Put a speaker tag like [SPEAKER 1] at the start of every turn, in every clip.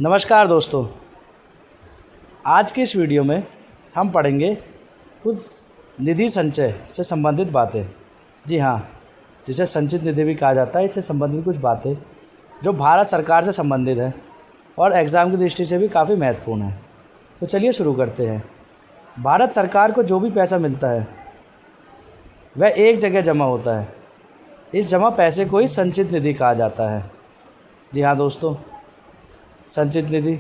[SPEAKER 1] नमस्कार दोस्तों, आज की इस वीडियो में हम पढ़ेंगे कुछ निधि संचय से संबंधित बातें। जी हाँ, जिसे संचित निधि भी कहा जाता है। इससे संबंधित कुछ बातें जो भारत सरकार से संबंधित है और एग्ज़ाम की दृष्टि से भी काफ़ी महत्वपूर्ण है। तो चलिए शुरू करते हैं। भारत सरकार को जो भी पैसा मिलता है वह एक जगह जमा होता है। इस जमा पैसे को ही संचित निधि कहा जाता है। जी हाँ दोस्तों, संचित निधि,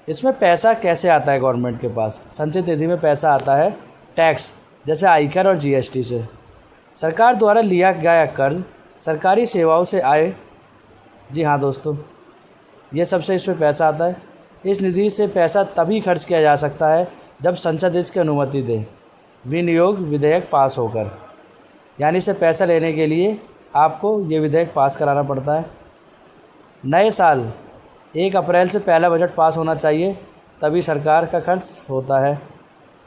[SPEAKER 1] इसमें पैसा कैसे आता है गवर्नमेंट के पास? संचित निधि में पैसा आता है टैक्स जैसे आयकर और जीएसटी से। सरकार द्वारा लिया गया कर्ज, सरकारी सेवाओं से आए। जी हाँ दोस्तों, ये सबसे इसमें पैसा आता है। इस निधि से पैसा तभी खर्च किया जा सकता है जब संसद इसकी अनुमति दे, विनियोग विधेयक पास होकर। यानी से पैसा लेने के लिए आपको ये विधेयक पास कराना पड़ता है। नए साल 1 अप्रैल से पहला बजट पास होना चाहिए, तभी सरकार का खर्च होता है।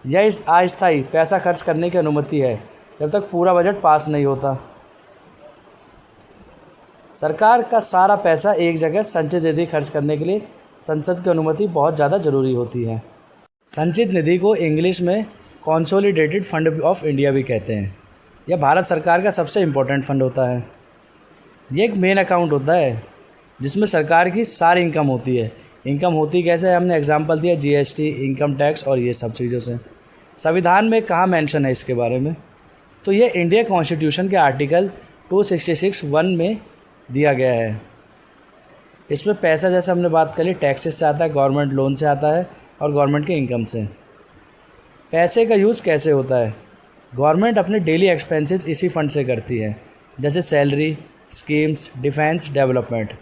[SPEAKER 1] यह इस अस्थायी पैसा खर्च करने की अनुमति है जब तक पूरा बजट पास नहीं होता। सरकार का सारा पैसा एक जगह संचित निधि खर्च करने के लिए संसद की अनुमति बहुत ज़्यादा ज़रूरी होती है। संचित निधि को इंग्लिश में कंसोलिडेटेड फंड ऑफ इंडिया भी कहते हैं। यह भारत सरकार का सबसे इम्पोर्टेंट फंड होता है। ये एक मेन अकाउंट होता है जिसमें सरकार की सारी इनकम होती है। इनकम होती कैसे है? हमने एग्जांपल दिया जीएसटी, इनकम टैक्स और ये सब चीज़ों से। संविधान में कहाँ मेंशन है इसके बारे में? तो ये इंडिया कॉन्स्टिट्यूशन के आर्टिकल 266(1) में दिया गया है। इसमें पैसा, जैसे हमने बात करी, टैक्सेस से आता है, गवर्नमेंट लोन से आता है और गवर्नमेंट के इनकम से। पैसे का यूज़ कैसे होता है? गवर्नमेंट अपने डेली एक्सपेंसेस इसी फंड से करती है, जैसे salary, schemes, defence, development.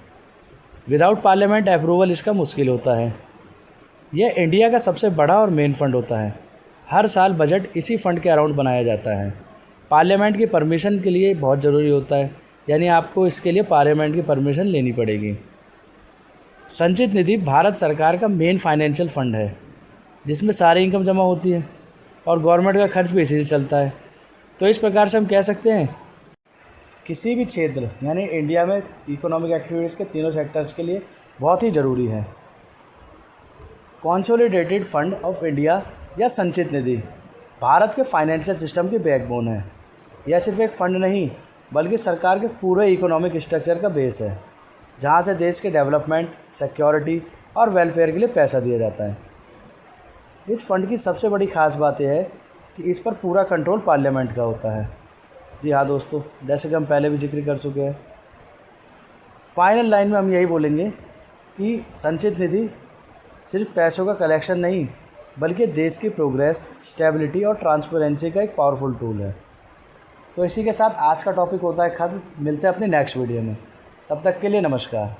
[SPEAKER 1] Without parliament approval इसका मुश्किल होता है। यह इंडिया का सबसे बड़ा और मेन फंड होता है। हर साल बजट इसी फंड के अराउंड बनाया जाता है। पार्लियामेंट की परमिशन के लिए बहुत ज़रूरी होता है, यानी आपको इसके लिए पार्लियामेंट की परमिशन लेनी पड़ेगी। संचित निधि भारत सरकार का मेन फाइनेंशियल फंड है, जिसमें सारी इनकम जमा होती है और गवर्नमेंट का खर्च भी इसी से चलता है। तो इस प्रकार से हम कह सकते हैं किसी भी क्षेत्र, यानी इंडिया में इकोनॉमिक एक्टिविटीज़ के तीनों सेक्टर्स के लिए बहुत ही ज़रूरी है। कंसोलिडेटेड फंड ऑफ इंडिया या संचित निधि भारत के फाइनेंशियल सिस्टम की बैकबोन है। यह सिर्फ एक फंड नहीं, बल्कि सरकार के पूरे इकोनॉमिक स्ट्रक्चर का बेस है, जहां से देश के डेवलपमेंट, सिक्योरिटी और वेलफेयर के लिए पैसा दिया जाता है। इस फंड की सबसे बड़ी खास बात यह है कि इस पर पूरा कंट्रोल पार्लियामेंट का होता है। जी हाँ दोस्तों, जैसे कि हम पहले भी जिक्र कर चुके हैं। फाइनल लाइन में हम यही बोलेंगे कि संचित निधि सिर्फ पैसों का कलेक्शन नहीं, बल्कि देश की प्रोग्रेस, स्टेबिलिटी और ट्रांसपेरेंसी का एक पावरफुल टूल है। तो इसी के साथ आज का टॉपिक होता है ख़त्म। मिलते हैं अपनी नेक्स्ट वीडियो में। तब तक के लिए नमस्कार।